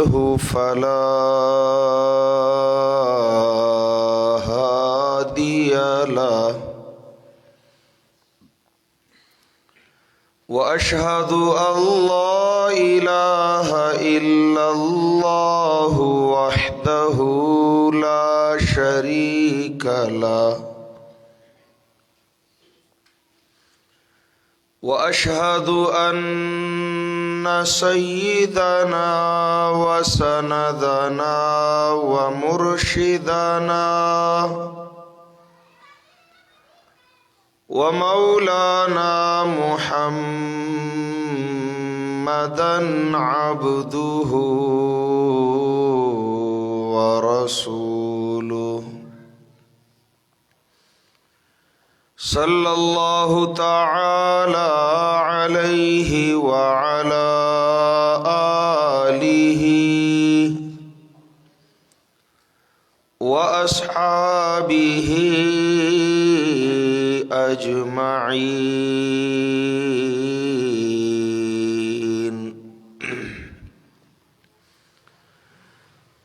يضلله فلا هادي له وأشهد أن لا إله إلا الله وحده لا شريك له وأشهد أن سيدنا وسندنا ومرشدنا ومولانا محمدًا عبده ورسوله صلى الله تعالى عليه وعلى آله وأصحابه أجمعين.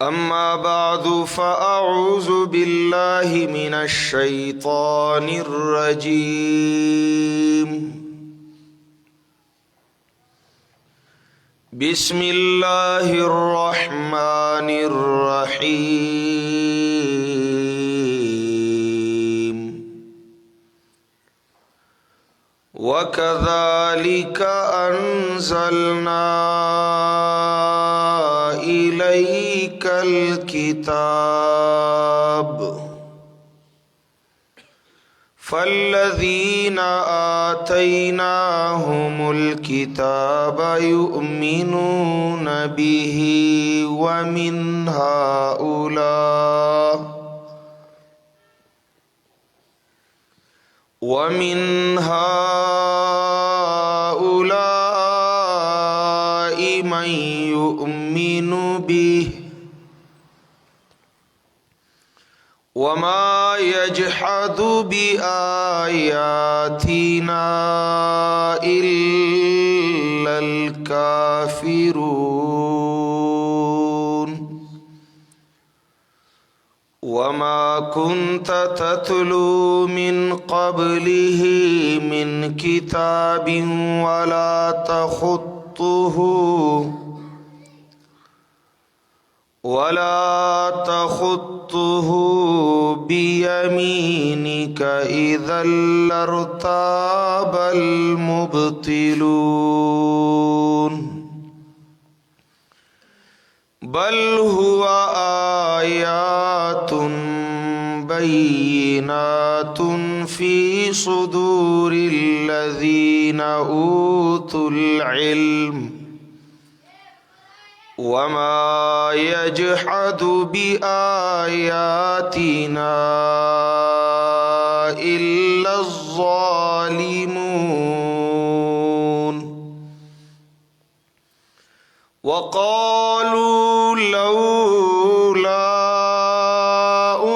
أما بعد فأعوذ بالله من الشيطان الرجيم. بسم الله الرحمن الرحيم. وكذلك أنزلنا إليك الكتاب فالذين آتيناهم الكتاب يؤمنون به ومن هؤلاء من يؤمن به وما يجحد بآياتنا إلا الكافرون. وما كنت تتلو من قبله من كتاب ولا تخطه بيمينك إذا لارتاب المبطلون. بل هو آيات بينات في صدور الذين أوتوا العلم وما يجحد بآياتنا إلا الظالمون. وقالوا لولا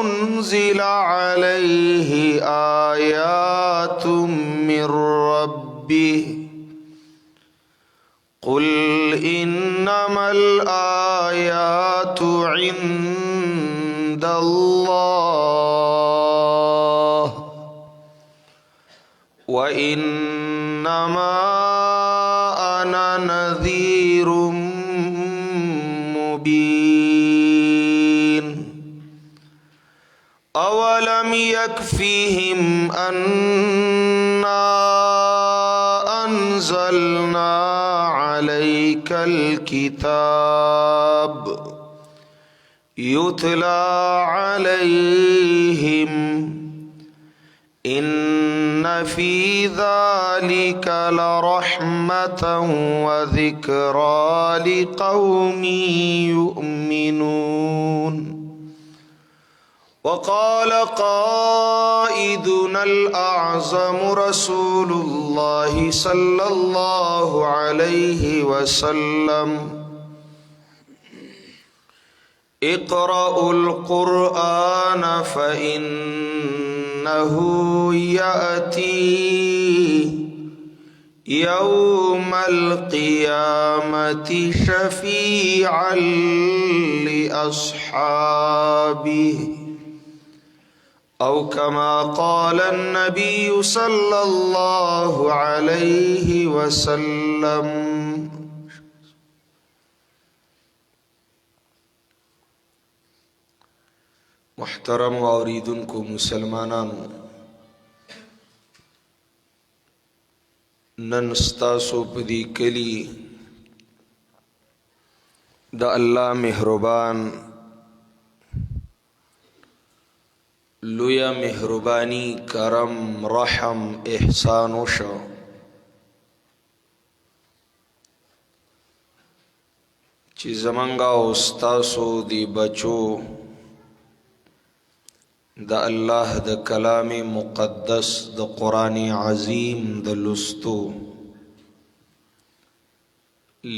أنزل عليه آيات من ربه قل إنما الآيات عند الله وإنما أنا نذير مبين. أولم يكفهم أنا أنزلنا عليك الكتاب يتلى عليهم إن في ذلك لرحمة وذكرى لقوم يؤمنون. وقال قائدنا الأعظم رسول الله صلى الله عليه وسلم اقرأوا القرآن فإنه يأتي يوم القيامة شفيعا لأصحابه أو كما قال النبي صلى الله عليه وسلم. محترم اوریدونکو مسلمانانو، نن ستاسو په دې کلي د الله مهربان لویا مهربانی کرم رحم احسان وشو چې زمونږ او ستاسو دی بچو د الله د کلام مقدس د قرآن عظیم د لستو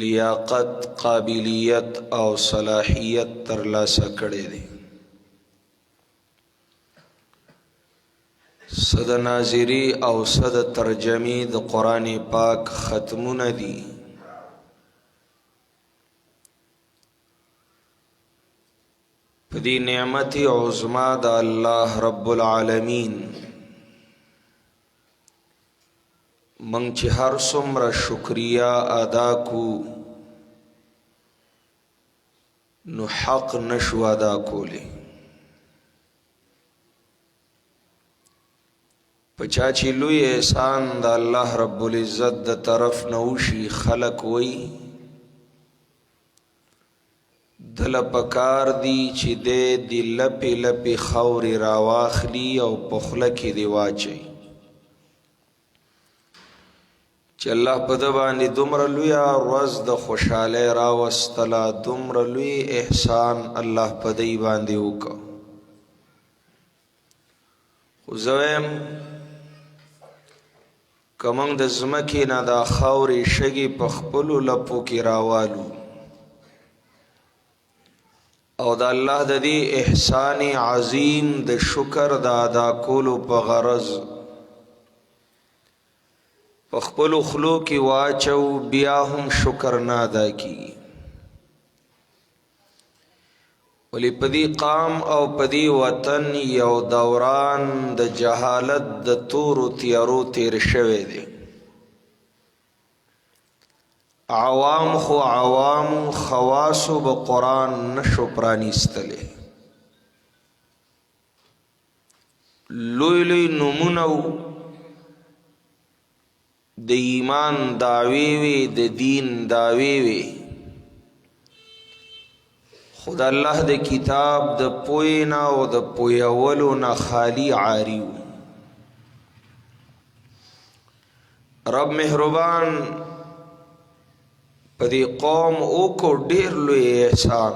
لیاقت قابلیت او صلاحیت ترلاسه کړی دی. صد ناظری او صد ترجمی د قرآن پاک ختمونه دی. پدی نعمت عظما دا اللہ رب العالمین منگ چی ہر سمر شکریہ ادا کو نو حق نشو ادا کو لے. پچاچی لوی احسان دا اللہ رب العزت دا طرف نوشی خلق وئی دل پکار دی چی دے دی لپی لپی خوری راواخلی او پخلکی دی واچی چی اللہ پدبانی دمر لوی روز د خوشحالی راوستلا دمر لوی احسان اللہ پدی باندی ہوکا. خوزویم کمنگ د زمکی نا دا خوری شگی پخپلو لپو کی راوالو او دا اللہ دا دی احسان عظیم دا شکر دا ادا کولو پا غرض پخپلو خلو کی واچو بیا هم شکر نادا کی ولی پدی قام او پدی وطن یو دوران دا جہالت دا تورو تیارو تیر شوے دے. عوام خو عوام خواصو با قرآن نشو پرانیستلے. لوی لوی نمونو د ایمان دعویوی د دین دعویوی خود اللہ د کتاب د پوینا و د پویولو نا خالی عاریو. رب مہربان پدی قوم او کو ډیر لوی احسان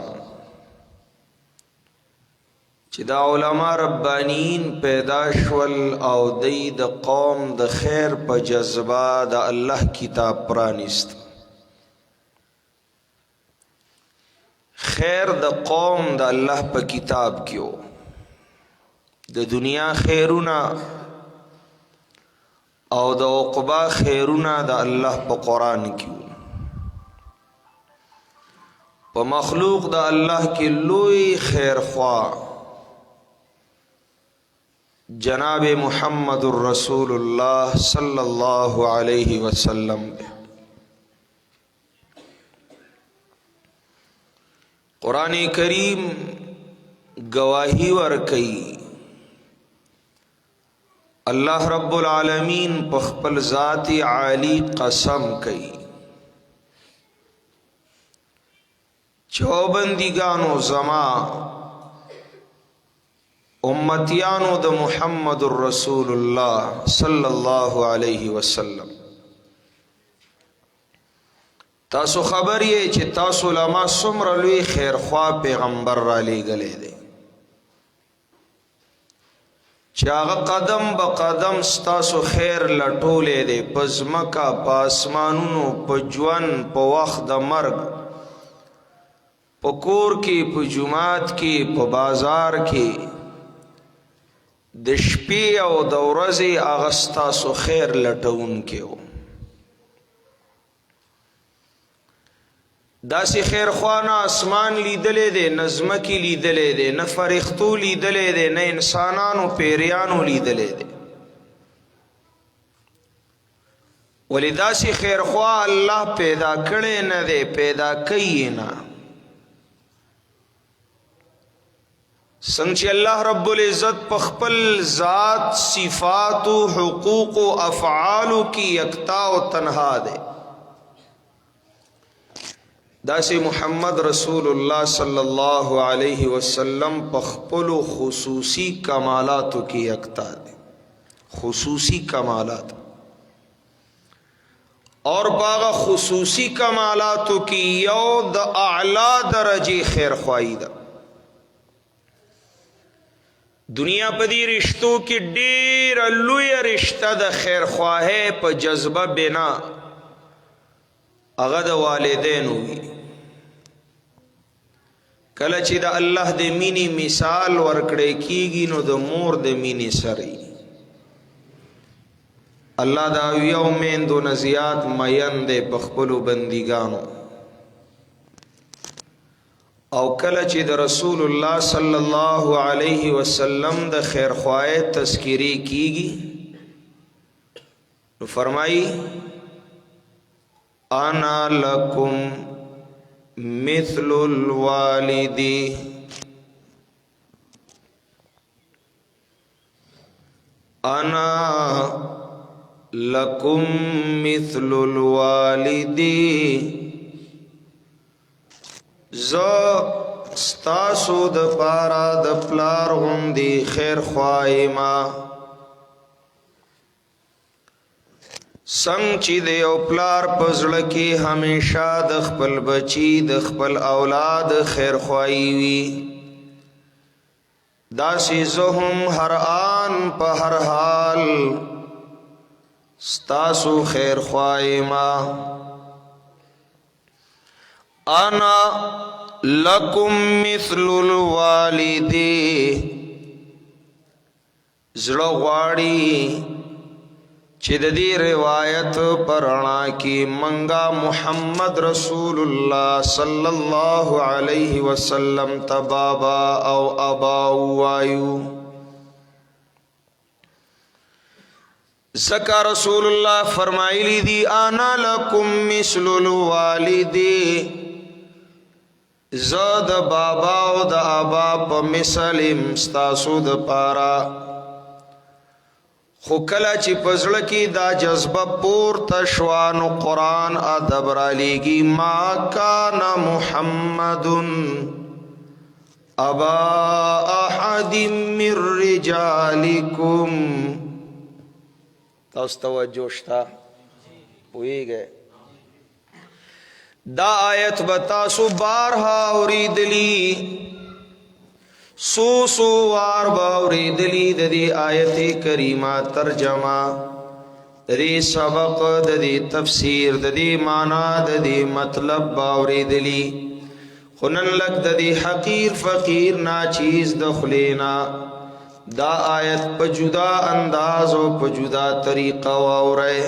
چې دا علماء ربانین پیدا شول او دی د قوم د خیر په جذبه د الله کتاب پرانیست. خیر د قوم د الله په کتاب کیو د دنیا خیرونا او د عقبا خیرونا د الله په قرآن کیو. پا مخلوق دا اللہ کی لوی خیر خواہ جناب محمد الرسول اللہ صلی اللہ علیہ وسلم دے. قرآن کریم گواہی ورکی اللہ رب العالمین پخپل ذات عالی قسم کئی چوبندگانو زما امتیانو د محمد الرسول اللہ صلی اللہ علیہ وسلم تاسو خبر یہ چی تاسو لما سمر لوی خیر خواہ پیغمبر را لے گلے دے چاغ قدم با قدم ستاسو خیر لٹولے دے پزمکا پاسمانونو پجوان پا وقت مرگ پا کور کی پا جماعت کی پا بازار کی د شپې او د ورځې هغه ستاسو خیر لټون کې و. داسې خیر خوانه اسمان لیدلې دی، نه ځمکې لیدلې دی، نه فرښتو لیدلې دی، نه انسانانو پیریانو لیدلې دی. ولی داسې خیر خوا الله پیدا کړی نه دی، پیدا کوي نه. څنګه چې الله رب العزت په خپل ذات صفات و حقوق و افعالو کی یکتا و تنها دی، داسې محمد رسول الله صلی الله علیه وسلم په خپل خصوصی کمالاتو کی یکتا دی، خصوصی کمالات. اور باغ خصوصی کمالاتو کی یو د اعلی درجه خیر خواهی ده. دنیا په دې رشتو کې ډېر لوی رشته د خیر خواهی په جذبه بنا هغه د والدینو وي. کله چې د الله د مینې مثال ورکړی کیږي نو د مور د مینې سره الله دا یو میندو نه زیات مین دی په خپلو بندګانو. او کله چې د رسول الله صلی الله علیه وسلم د خیر خواهی تذکیری کیږي نو فرمایي انا لکم مثل الوالد، انا لکم مثل الوالد، ستاسو د پارا د پلار غوندې خیر خواهیما. څنګه چې د یو پلار په زړه کې همیشه د خپل بچی د خپل اولاد خیر خواهی وي، داسې زه هم هر آن په هر حال ستاسو خیر خواهیما. انا لکم مثل الوالد، زړه غواړي چې د دې روایت پرانا کې منګا محمد رسول الله صلی الله علیه وسلم تبابا او ابا وایو. زکا رسول الله فرمایلی دی انا لکم مثل الوالد، زاد بابا او د ابا په مثال مستاسو د پارا. خو کله چې پزړه کې دا جذبه پورته شوه نو قرآن ادب را لیږي ما کان محمد ابا احد من رجالکم. تاسو توجه شته پوهیږئ دا آیت بتاسو بارها اوریدلی، سو وار باوریدلی د دې آیت کریمه ترجمه، د دې سبق، د دې تفسیر، د دې معنا، د دې مطلب باوریدلی. خو نن لږ د دې حقیر فقیر ناچیز د خلینا دا آیت په جدا انداز او په جدا طریقه واورئ.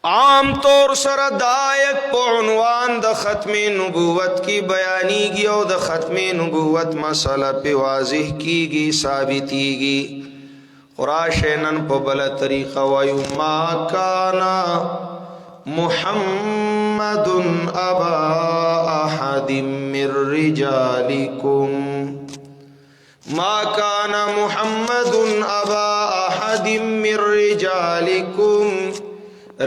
عام طور سره د آیت په عنوان د ختم نبوت کی بیانیږي او د ختم نبوت مسله په واضح کیږي، ثابتیږي. خراشه نن په بل طریقه وایو ما کان محمد ابا احد من رجالکم، ما کان محمد ابا احد من رجالکم.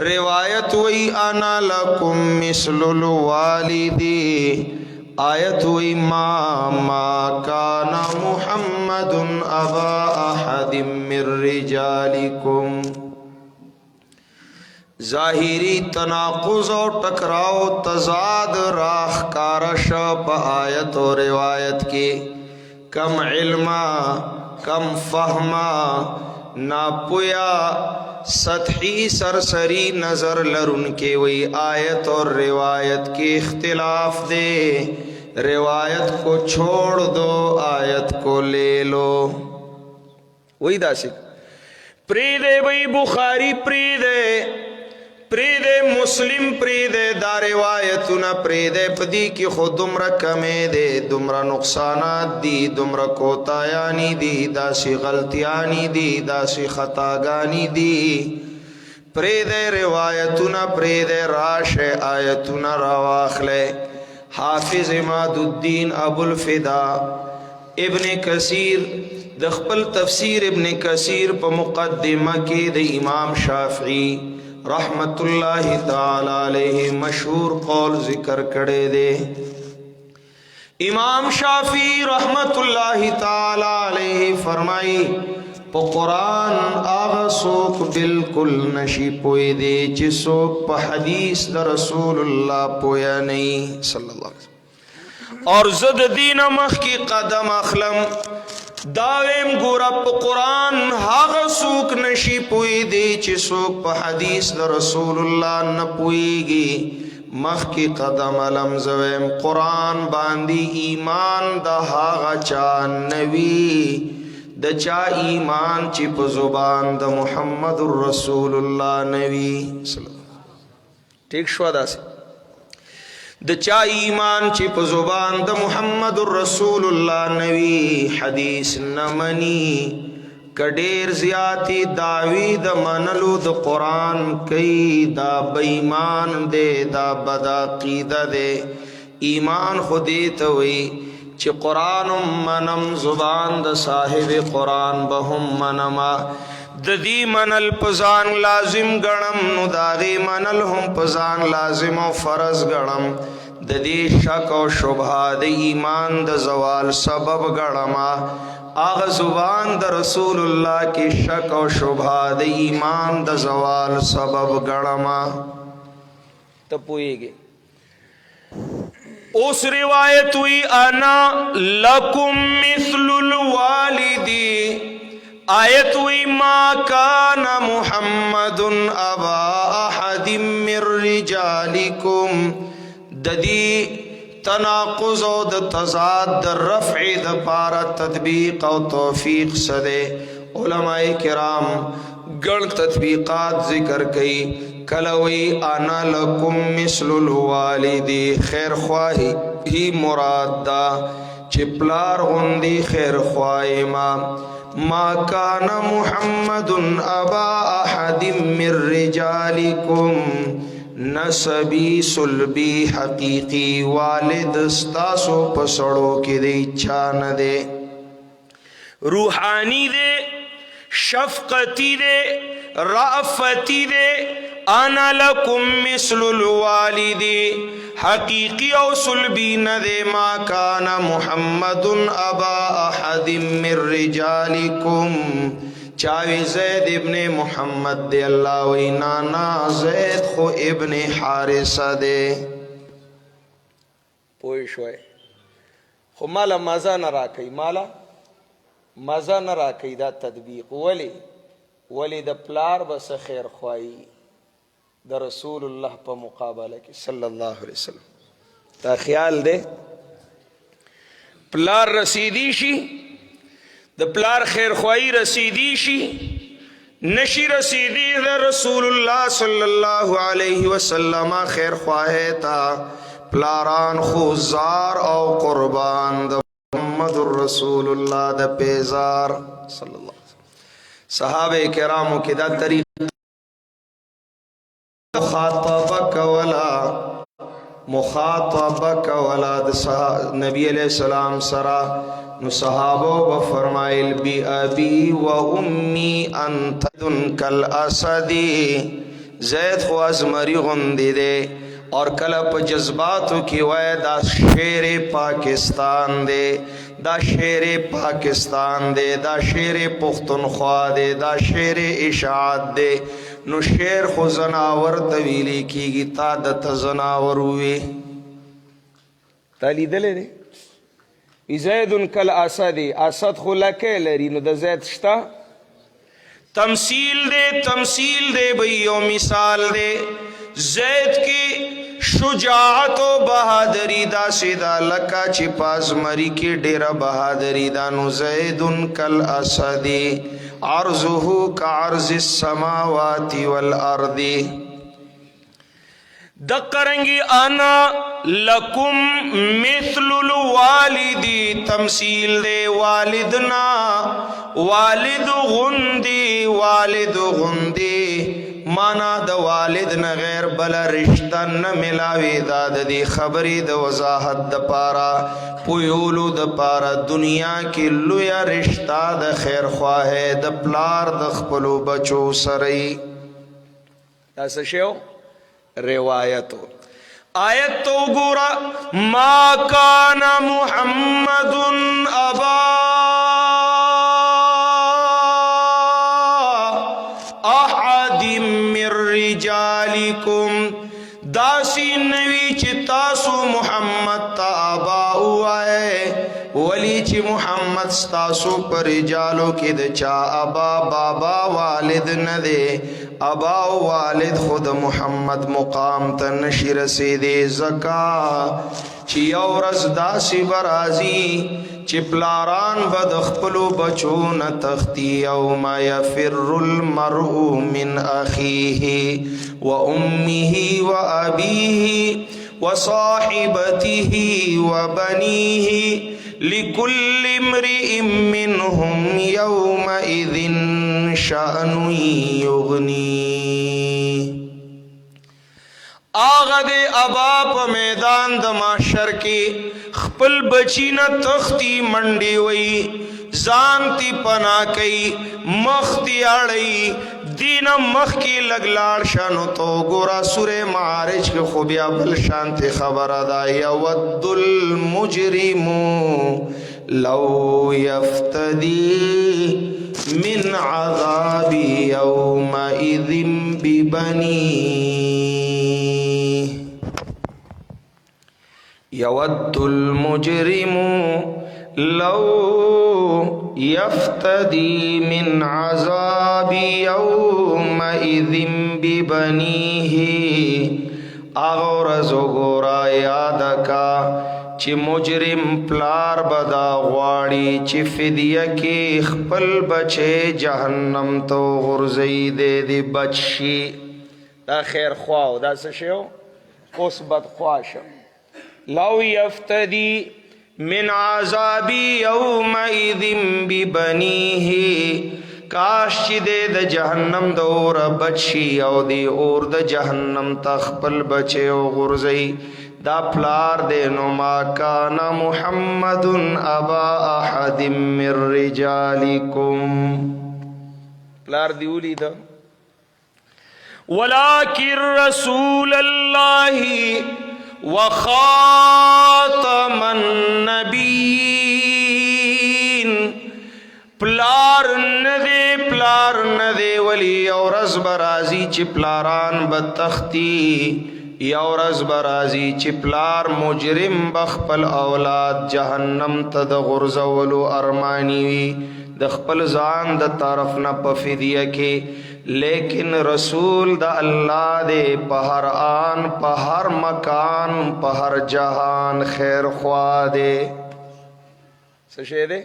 روایت وی انا لکم مثل الوالد، آیت وی ما کان محمد ابا احد من رجالکم. ظاہری تناقض و ٹکراؤ تضاد راہ کارش پا آیت و روایت کے کم علما کم فہما ناپویا سطحی سرسری نظر لرن کے وہی آیت اور روایت کے اختلاف دے، روایت کو چھوڑ دو آیت کو لے لو. وہی دا سک پری دے بھئی بخاری پری دے پریده مسلم پریده دا روایتونه پریده پدی کی خود دمرا کمی ده دمرا نقصانات دی دمرا کوتایانی دی داسی غلطیانی دی داسی خطاگانی دی پریده روایتونه پریده راش آیتونه رواخله حافظ اماد الدین ابو الفدا ابن کثیر د خپل تفسیر ابن کثیر په مقدمه کې د امام شافعی رحمت الله تعالی علیہ مشہور قول ذکر کړي دي امام شافعی رحمت الله تعالی علیہ فرمائی په قرآن آغا سوک بالکل نشی پوئی دے چی سوک پا حدیث دا رسول اللہ پویا نہیں صلی اللہ علیہ وسلم اور زد دین مخ کی قدم اخلم داویم گورا پا قرآن آغا سوک نشی پوئی دے چی سوک پا حدیث دا رسول اللہ نپوئی گی مخ کی قدم علم زویم قرآن باندی ایمان دا آغا چان نوی د چا ایمان چی په زبان د محمد رسول الله نبی صلی الله ٹھیک شو داس د چا ایمان چی په زبان د محمد رسول الله نبی حدیث نمنی کډیر زیاتی داوی د منلو د قرآن کئی دا بېمان دے دا بدعقیدہ دے ایمان خودی توئی چی قرآن منم زبان د صاحب قرآن بهم منما د دی منل پزان لازم گنم نو داغی منل هم پزان لازم و فرض گنم د دی شک و شبہ د ایمان د زوال سبب گنما آغ زبان د رسول اللہ کی شک و شبہ د ایمان د زوال سبب گنما تپوئی گے اس روایت ہوئی انا لکم مثل الوالدی آیت ہوئی ما کان محمد ابا احد من رجالکم ددی تناقض و د تضاد د رفع د پارا تطبیق و توفیق صدے علماء کرام گڑ تطبیقات ذکر کئی کلوی انا لکم مثل الوالدی خیر خواہی ہی مراد دا چپلار غندی خیر خواہی ما کان محمد ابا احد من رجالکم نسبی سلبی حقیقی والد ستاسو پسڑو کی دی چان دے روحانی دے شفقتی دے رافتی دے انا لکم مثل الوالدی حقیقی او سلبی ندے ما کان محمد ابا احد من رجالکم چاوی زید ابن محمد دے اللہ وی نانا زید خو ابن حارثہ دے پوئی شوئے خو مالا مزا نہ راکی مالا مزا نہ راکی دا تدبیق ولی دا پلار بس خیر خواہی دا رسول اللہ پا مقابلہ کی صلی اللہ علیہ وسلم تا خیال دے پلار رسیدی شی دا پلار خیر خواہی رسیدی شی نشی رسیدی دا رسول اللہ صلی اللہ علیہ وسلم خیر خواہی تا پلاران خوزار او قربان دا محمد الرسول اللہ دا پیزار صلی اللہ علیہ وسلم صحابہ کراموں کی دا طریق مخاطبک ولا نبی علیہ السلام سرا نو صحابو بفرمائل بی ابی و امی انت دن کل اسدی زید خواز مری غندی دے اور کلپ جذباتو کی وے دا شیر پاکستان دے دا شیر پاکستان دے دا شیر پختونخوا دے دا شیر اشاعت دے نو شیر خو زناور طویلی کی گی تا دت زناور ہوئے تالی دلے دے زیدن کل اسدی اسد خو لکے لری نو دا زید شتا تمثیل دے بھئیو مثال دے زید کی شجاعت و بہادری دا سیدہ لکا چی پاز مری کی ڈیرہ بہادری دا نو زیدن کل اسدی عرضه كعرض السماوات والارض دقرنگی انا لکم مثل الوالدی تمثیل دے والدنا والد غندی مانا د والد نہ غیر بلا رشتہ نہ ملاوی داد دی خبری د وضاحت د پارا پویولو د پارا دنیا کی لویا رشتہ د خیر خواہ د پلار د خپلو بچو سرئی ایسا شیو روایتو آیت تو گورا ما کان محمد ابا احد من رجالکم داسی نوی چی تاسو محمد تا آبا ہوئے ولی چی محمد ستاسو پر رجالو کی دچا ابا بابا والد ندے ابا و والد خود محمد مقام تا نشی رسیدے زکا چی یورز داسی برازی چی پلاران بدخپلو بچون تختی یوم یفر المرء من اخیه و امیه و ابیه و صاحبته و بنیه لکل امرئ منهم یومئذ شأن یغنیه آغا دے ابا پا میدان دا معاشر کی خپل بچی نا تختی منڈی وئی زانتی پنا کئی مختی آڑی دین مخ کی لگلار شانو تو گورا سور معارج کے خوبیا بل شانتی خبر ادا یود المجرم لو یفتدی من عذاب یومئذ ببنیه یود المجرم لو یفتدی من عذاب یومئذ ببنیه اغرز گورا یادکا چی مجرم پلار بدا غواړي چی فدیه کی خپل بچے جہنم تو غرزی دے دی بچشی دا خیر خواو دا سشیو اس بد خواشم لو یفتدی من عذاب یومئذ ببنیه کاش چی دے دا جہنم دا اور بچی او دی اور دا جہنم تخپل بچے او غرزی دا پلار دے نو ما کان محمد ابا احد من رجالکم پلار دیولی دا ولکن رسول اللہ وخاتم النبیین پلار ندے ولی یورز برازی چی پلاران بدتختی یورز برازی چی پلار مجرم بخپل اولاد جہنم تا دا غرزولو ارمانیوی دخپل زان دا طرف نا پفیدیہ کے لیکن رسول دا اللہ دے پہر آن پہر مکان پہر جہان خیر خواہ دے سشے دے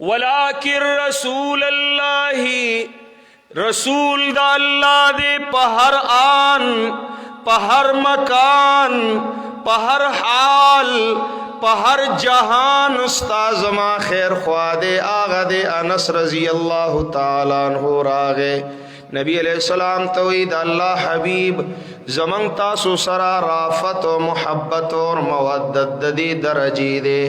ولیکن رسول اللہ رسول دا اللہ دے پہر آن پہر مکان پہر حال پہر جہان استاذ ما خیر خواہ دے آغا دے انس رضی اللہ تعالیٰ عنہ راغے نبی علیہ السلام توید اللہ حبیب زمان تاسو سرا رافت و محبت اور مودت دی درجی دے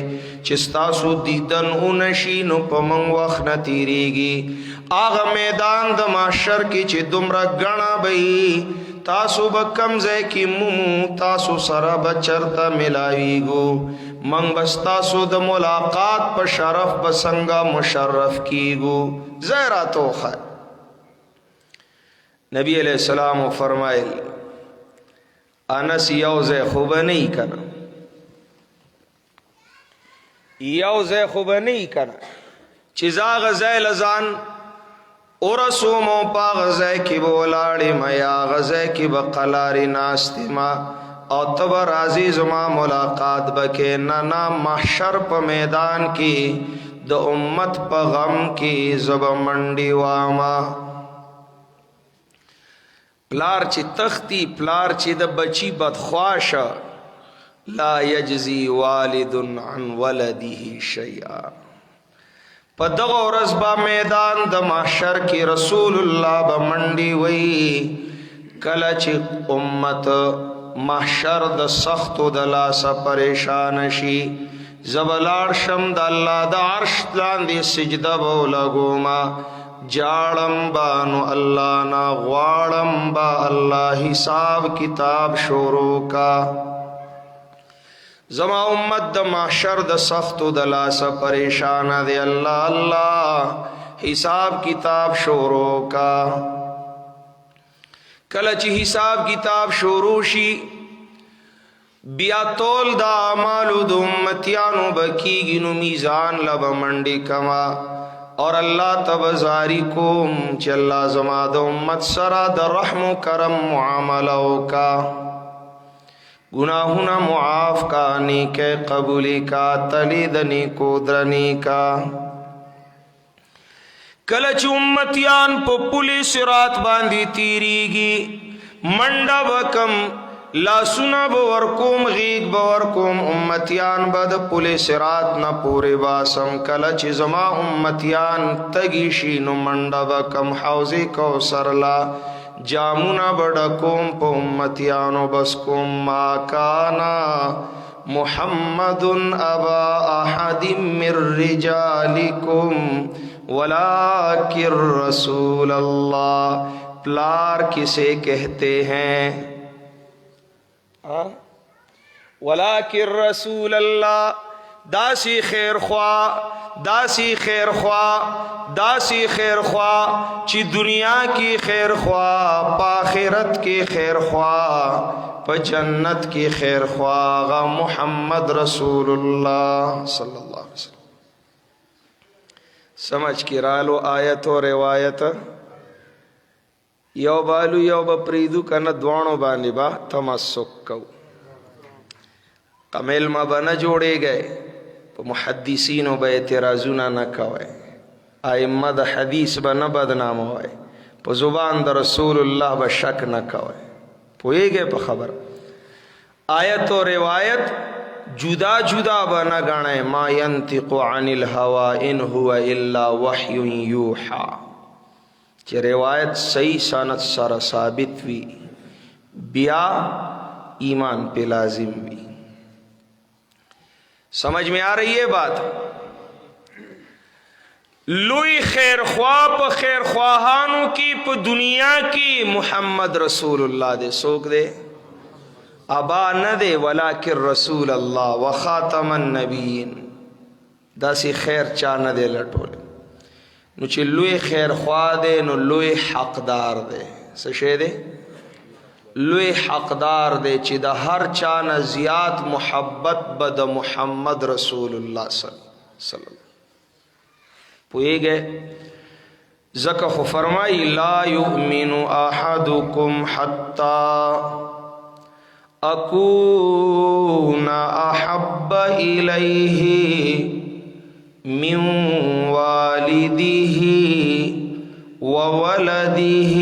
چستاسو دیدن اونشینو پا من وقت نتیریگی آغا میدان دا معاشر کی چی دمرا گنا بئی تاسو بکم زے کی ممو تاسو سرا بچرتا ملاویگو منگ بس تاسو دا ملاقات پا شرف بسنگا مشرف کیگو زیرہ تو خیر نبی علیہ السلام فرمائے انس یوز خوب نہیں کنا یوز خوب نہیں کنا چیزا غزے لزان ارسومو پا غزے کی بولاڑی میا غزے کی بقلاری ناستی ما او تبر عزیز ما ملاقات بکے نانا محشر پا میدان کی دا امت پا غم کی زب منڈی واما پلار چې تختی، پلار چې د بچی بدخواشه، لا یجزی والد عن ولده شیئا. په دغه ورځ با میدان د محشر کې رسول الله به منډي وی، کله چې امت محشر د سختو د لاسه پریشان شي، زبلاړ شم د الله د عرش لاندې سجده به ولګوما، جاړم با نو الله نا غواړم با الله حساب کتاب شروع کا. زما امت د محشر د سختو د لاسه پریشان دی، الله الله حساب کتاب شروع کا. کله چې حساب کتاب شروع شي، بیا تول دا اعمالو د امتیانو بکیږي، نو میزان لب منډي کما اور الله تبزاری کوم چې الله زما د امت سره د رحم و کرم معامله وکا، گناہونا معاف کا، نیک قبولی کا، تلی د نیکو درنی کا. کله چې امتیان په پل صراط باندې تیریږي، منډه وکم، لاسونه به ورکوم، غیږ به ورکوم، امتیان به د پل صراط نه پورې باسم. کله چې زما امتیان تږي شي، نو منډه وکم، حوض کوثر لا جامونا بڑکوم پا امتیانو بس کوم. ما کانا محمد ابا احد من رجالکم ولیکن رسول اللہ. پلار کسے کہتے ہیں؟ ولیکن رسول اللہ. داسی خیر خواہ، داسی خیر خواہ، داسی خیر خواہ چی دنیا کی خیر خواہ، پا آخرت کی خیر خواہ، پا جنت کی خیر خواہ، غا محمد رسول اللہ صلی اللہ علیہ وسلم. سمجھ کی رالو آیت و روایت یو بالو یو بپریدو کنا دوانو بانی با تمسک کو. قمیل ما بنا جوڑے گئے، محدثینو به اعتراضونه نه کوي، ائمه د حدیث به نه بدنام وای، په زبان د رسول الله به شک نه کوي. پوهیږئ په خبر؟ آیت و روایت جدا جدا به نه ګڼئ. ما ینطق عن الهوا ان هو الا وحی یوحى. چې روایت صحیح سند سره ثابت وي، بیا ایمان پہ لازم وي. سمجھ میں آ رہی ہے بات؟ لوی خیر خواہ پا خیر خواہانو کی پا دنیا کی محمد رسول اللہ دے. سوک دے ابا نہ دے، ولیکن رسول اللہ و خاتم النبیین. دا سی خیر چا نہ دے لٹولے. نو چی لوی خیر خواہ دے، نو لوی حقدار دے. سشے دے لوی حقدار دے چی دا ہر چانا زیاد محبت بد محمد رسول اللہ صلی اللہ علیہ وسلم. پوئے گئے زکا خو فرمائی لا یؤمن احدکم حتی اکون احب الیہ من والدہ وولدہ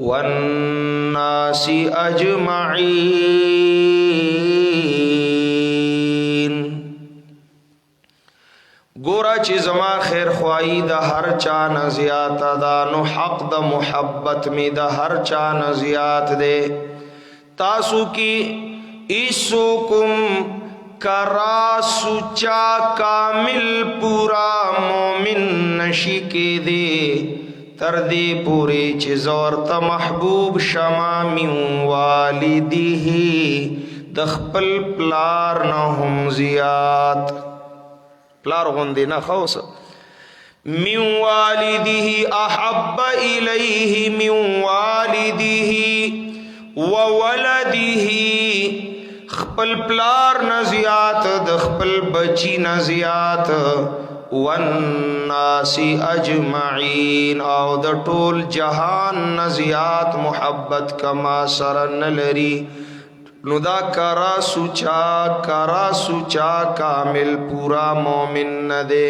والناس اجمعین. گورا چی زما خیر خواہی دا ہر چا نزیات دا، نو حق دا محبت میں دا ہر چا نزیات دے. تاسو کی ایسو کم کرا سچا کامل پورا مومن نشی کے دے، تردی پوری چیزورتا محبوب شما من والدی دخپل پلار نهم زیاد. پلار غندی نخوص. من والدی احب الیہ من والدی وولدی. خپل پلار نزیات دخپل بچی نزیات، والناس اجمعین او د ټول جهان نزیات محبت کما سره نلري. نو دا کرا سوچا کامل پورا مومن نه دے.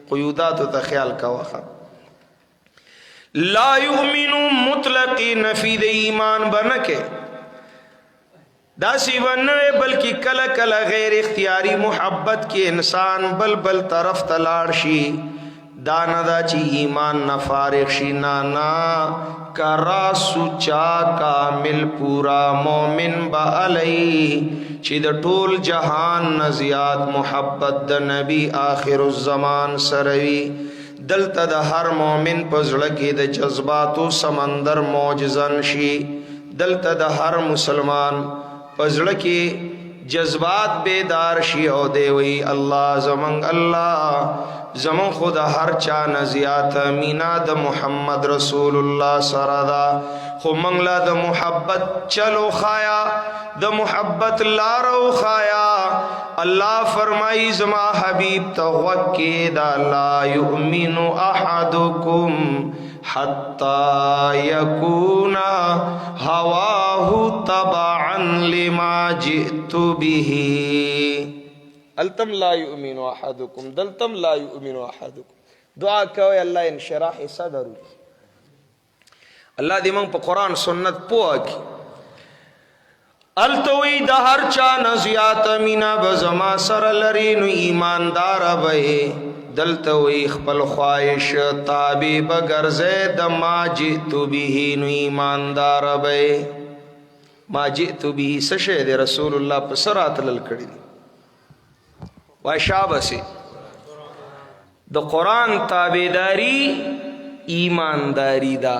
قیوداتو ته خیال کا وخت لا یؤمنو مطلقی نفی د ایمان بنکے داسی بنوے بلکہ کل کل غیر اختیاری محبت کی انسان بل طرف تلاڑ شی دانا دا چی ایمان نفارغ شی نانا کرا سچا کامل پورا مومن با علی چی دا طول جہان نزیاد محبت دا نبی آخر الزمان سروی دلتا دا ہر مومن پزڑکی دا جذباتو سمندر موجزن شی دلتا دا ہر مسلمان پزڑکی جذبات بیدار شی او دیوی اللہ زمنگ اللہ زمن خدا ہر چا نزیات مینا دا محمد رسول اللہ سرادا خو منگلا دا محبت چلو خایا دا محبت لارو خایا اللہ فرمائی زما حبیب توقی دا لا یؤمن احدکم حتی یکون ہواہ تبعا لما جئت به التم لا یؤمن احدکم دلتم لا یؤمن احدکم دعا کوئے اللہ انشراح صدر اللہ دی منگ پا قرآن سنت پوا کی التوی دا ہر چا نزیات مینا بزما سر لرین ایماندار بے دلتوی خپل خواہش تابی بگرزے دا ما جئتو بیہین ایماندار بے ما جئتو بیہی سشے دے رسول اللہ پسرات للکڑی دی وشاب سے دا قرآن تابیداری ایمانداری دا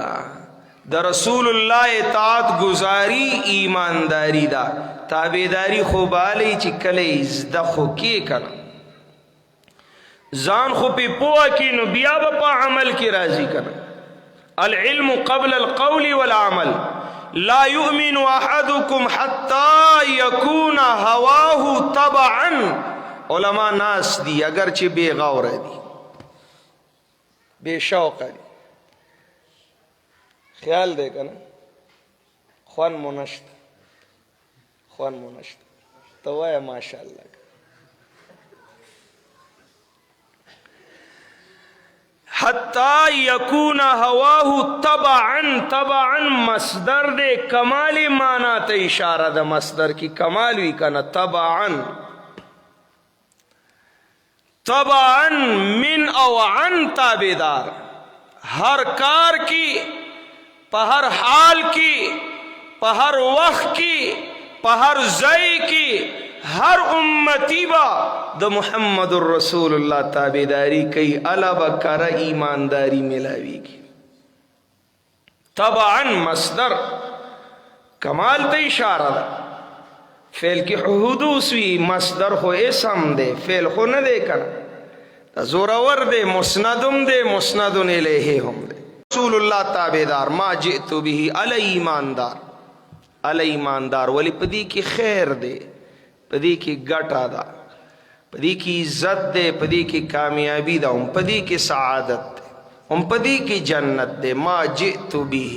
دا رسول اللہ اطاعت گزاری ایمانداری دا تابیداری خوبالی چی کلی ازدہ خو کی کنا زان خو پی پوا کی نو بیا با عمل کی راضی کنا العلم قبل القول والعمل لا یؤمن احدکم حتی یکون ہواہ تبعا علماء ناس دی اگرچہ بے غور دی بے شوق دی خیال دے کنا خوان منشت تو ہے ماشاءاللہ حتی یکون ہواہ تبعا مصدر دے کمالی مانا تا اشارہ دا مصدر کی کمال بھی کنا طبعاً من او عن تابدار ہر کار کی پہر حال کی پہر وقت کی پہر زئی کی ہر امتی با دا محمد الرسول اللہ تابداری کئی علاوہ کر ایمانداری ملاوی کی طبعاً مصدر کمال تا اشارہ دا فعل کی حدوث وی مصدر خو اسم دے فعل خو نہ دے کنا زورور دے مسندم دے مسندن الیہ ہم دے رسول اللہ تابدار ما جئتو بھی علی ایماندار ولی پدی کی خیر دے پدی کی گٹا دا پدی کی عزت دے پدی کی کامیابی دا ہم پدی کی سعادت دے ہم پدی کی جنت دے ما جئتو بھی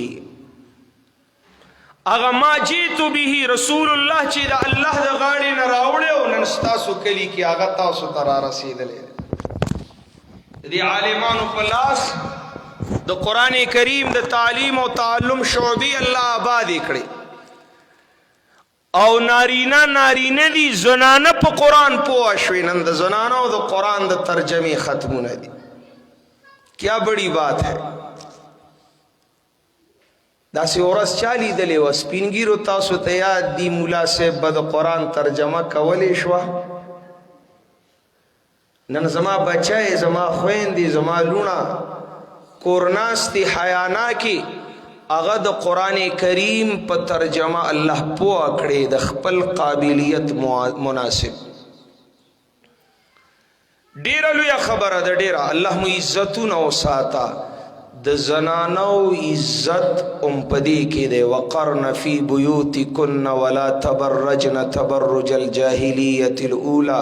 اگا ما جئتو بھی رسول اللہ چی دا اللہ دا غاڑی نراوڑے و ننستاسو کلی کی آگا تاسو ترا رسید لے دی عالمان و پلاس دا قرآن کریم دا تعلیم و تعلم شعبی اللہ آبادی کڑی او نارینہ دی زنانہ پا قرآن پواشوی نند زنانہ و دا قرآن دا ترجمی ختمون دی کیا بڑی بات ہے دا سی اورس چالی دلے و سپینگی رو تاسو تیاد دی مولا سے بد قرآن ترجمہ کولی شوا نن زما بچائے زما خوین دی زما لونا کورناس تی حیانا کی اغد قرآن کریم پا ترجمہ اللہ پو اکڑے د خپل قابلیت مناسب ډیره لویه خبره ده ډیره الله مو عزتونه وساته د زنانو عزت پدې کې دی وقرن فی بیوتکن ولا تبرجن تبرج الجاهلیة الاولى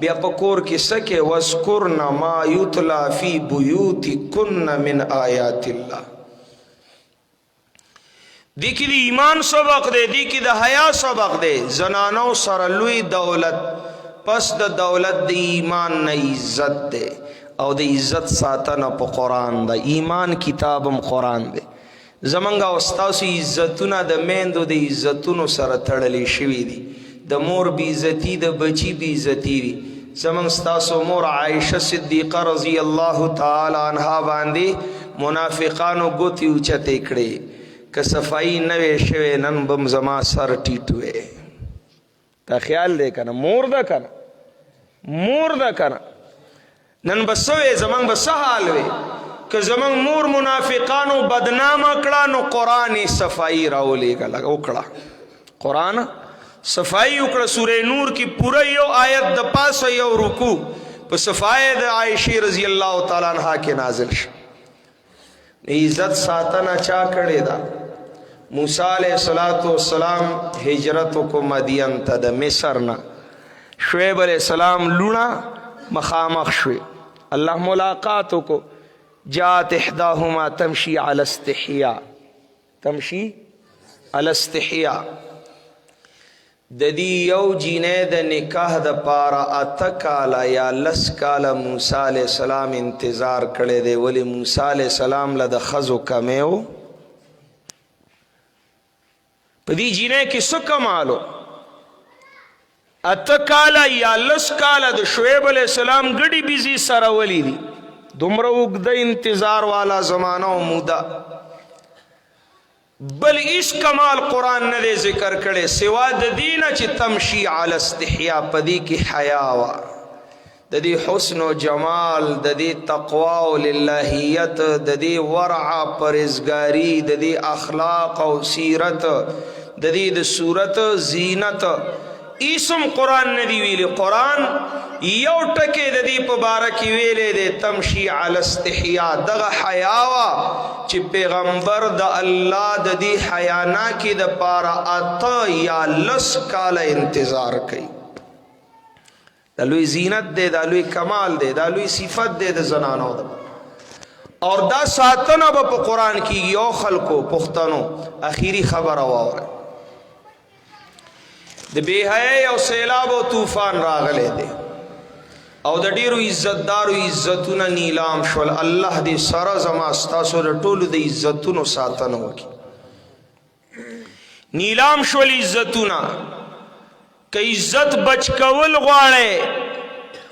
بیا پکور کې سکه واذکرن ما یتلا فی بیوتکن من آیات الله دی کی دی ایمان سبق دے دی کی دا حیا سبق دے زنانو سر لوی دولت پس دا دولت دی ایمان نا عزت دے او د عزت ساتنه په قرآن ده. ایمان کتابم قرآن دی. زمونږ او ستاسو عزتونه د میندو د عزتونو سره تړلې شوي دي. د مور بې عزتي د بچي بې عزتي دي. زمونږ ستاسو مور عایشه صدیقه رضی الله تعالی عنها باندې منافقانو ګوتې اوچتې کړې، که صفایي نه وی شوې نن بم زما سر ټیټ وی. تا خیال دی که نه؟ مور ده که نه؟ مور ده که نه؟ نن به څه وی؟ زمونږ به څه حال وی؟ که زمونږ مور منافقانو بدنامه کړه نو قرآن صفایي راولېږله، وکړه قرآن صفائی اکڑا. سورہ نور کی پورا یو آیت د پاس یو رکوع پا صفائی د عائشی رضی اللہ تعالیٰ عنہ کے نازل شا. عزت ساتنا چا کڑے دا؟ موسیٰ علیہ السلام ہجرتو کو مدین تا دا مصرنا. شعیب علیہ السلام لونا مخامخ شوی، اللہ ملاقاتو کو. جات احداہما تمشی علی استحیاء، تمشی علی استحیاء. د دې یو جینې د نکاح د پاره 8 کاله یا 10 کاله موسی علیہ السلام انتظار کړی دی. ولی موسی علیہ السلام له د ښځو کمی و. په دې جینې کې څه کمالو؟ 8 کاله یا 10 کاله د شعیب علیہ السلام ګډې بیزي سره ولی دي. دومره اوږده انتظار والا زمانه و موده. بل اس کمال قرآن نه دی ذکر کړي سوا د دینه چې تمشي علی استحیا. پدې کې حیا وا، د دې حسن و جمال، د دې تقوا او للهیت، د دې ورع پرهیزګاری، د دې اخلاق او سیرت، د دې د صورت زینت اسم قرآن نه دی ویلی. قرآن یو ټکي د دې په باره کې ویلی دی تمشي علی استحیا. دغه حیا وا چې پیغمبر د الله د دې حیانا کې د پاره 8 یا 10 کاله انتظار کوي. دا لوی زینت دی، دا لوی کمال دی، دا لوی صفت دی د زنانو ده. اور دا ساتنه به په قرآن کې یو خلکو پښتنو اخیری خبره واوره. د بے حیاي او سیلاب او طوفان راغلی دی او د ډیرو عزتدارو عزتونه نیلام شول. الله دې سره زما ستاسو د ټولو د عزتونو ساتنه وکړي. نیلام شول عزتونه. که عزت بچ کول غواړئ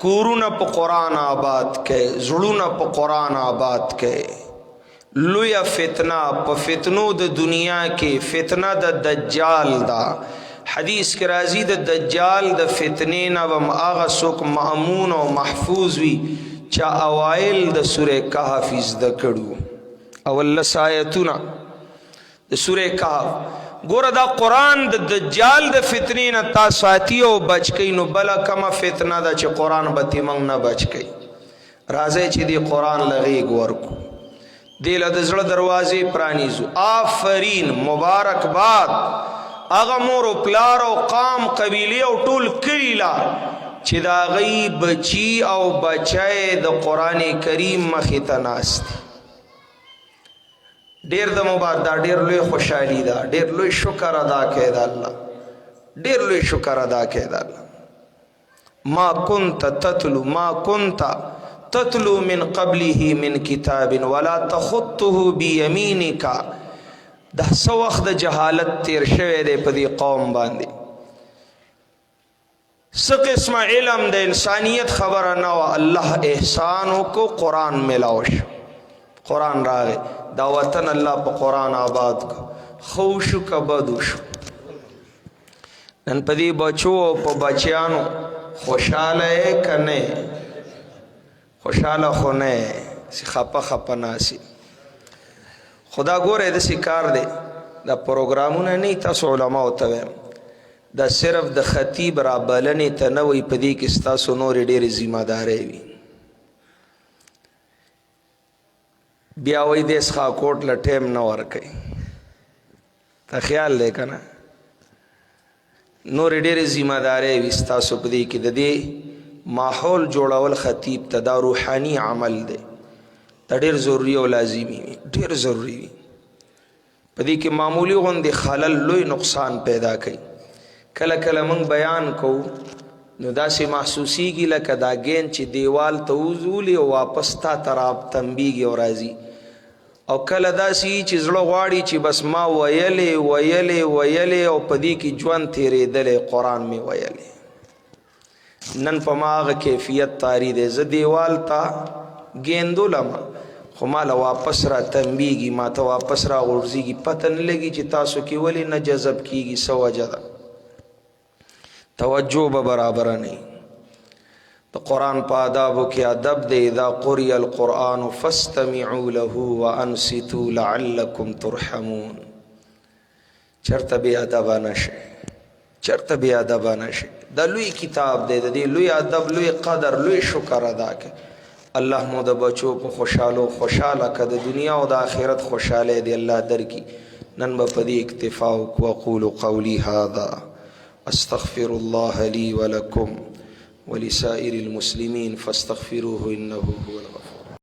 کورونه په قرآن آباد کړئ، زړونه په قرآن آباد کړئ. لویه فتنه په فتنو د دنیا کې فتنه د دجال ده. حدیث کے راضی د دجال د فتنې نه بم آغا څوک مأمون او محفوظ وي چا اوائل د سورہ کهف زده کړو. اول لس آیتونه د سورہ کهف. ګوره دا قرآن د دجال د فتنې نه تا ساتي او بچ کوي، نو بله کمه فتنه ده چې قرآن به تې موږ نه بچ کوي. راځئ چې دې قرآن له غېږ ورکو، دې له د زړه دروازې پرانیزو. آفرین، مبارکباد اغا مور و پلار و قام قبیلی او ټول کلی لا چې دا غي بچی او بچای د قرآن کریم مخې ته ناست. ډیر د مبارک دا ډیر لوی خوشحالي ده، ډیر لوی شکر ادا کړئ د الله، ډیر لوی شکر ادا کړئ د الله. ما كنت تتلو من قبله من کتاب ولا تخطه بيمينك. دا سو وخت د جهالت تیر شوی دی په دې قوم باندې. څه قسمه علم د انسانیت خبره نه وه. الله احسان وکړو، قرآن میلاو شو، قرآن راغی. دا وطن الله په قرآن آباد کو. خو شو که بدو شو. نن په دې بچو او په بچیانو خوشحاله یې که نه؟ خوشحاله خو نه یې، خپه ناسي. خدا ګوره داسې کار دی، دا پروګرامونه نه تاسو علماو ته وایم، دا صرف د خطیب را بلنې ته نه وي، په دې کې ستاسو نورې ډېرې ذمه دارۍ وي. بیا وایي دې څښاکوټ له ټیم نه ورکوي. ته خیال دی که نه؟ نورې ډېرې ذمه دارۍ وي ستاسو په دې کې. د دې ماحول جوړول خطیب ته دا روحاني عمل دی، دا ډیر ضروری او لازمی وي، ډیر ضروری وي. په دې کې معمولی غوندې خلل لوی نقصان پیدا کوي. کله کله موږ بیان کوو نو داسې محسوسیږي لکه دا گیند چې دیوال ته وزولي او واپس تا تراب تنبیږي او راځي. او کله داسې چې زړه غواړي چې بس ما ویلې او په دې کې ژوند تېرېدلی، قرآن مې ویلې. نن په ما هغه کیفیت طاری دی، زه دیوال ته ګیندولم خو ما له واپس را تنبیږي، ما ته واپس را غورځېږي، پته نه لګي چې تاسو کې ولې نه جذب کېږي، څه وجه ده؟ توجه به برابره نه. د قرآن په آدابو کې ادب دی، اذا قرئ القرآن فاستمعوا له وانصتوا لعلکم ترحمون. چرته بې ادبه نشئ، چرته بې ادبه نشئ. دا لوی کتاب دی، د دې لوی ادب، لوی قدر، لوی شکر ادا کړئ. الله مو د بچو په خوشاله که د دنیا او د آخرت خوشاله دی الله درکړي. نن به په دې اکتفا وکړو. اقول قولي هذا استغفر الله لي ولكم ولسائر المسلمين فاستغفروه انه هو الغفور.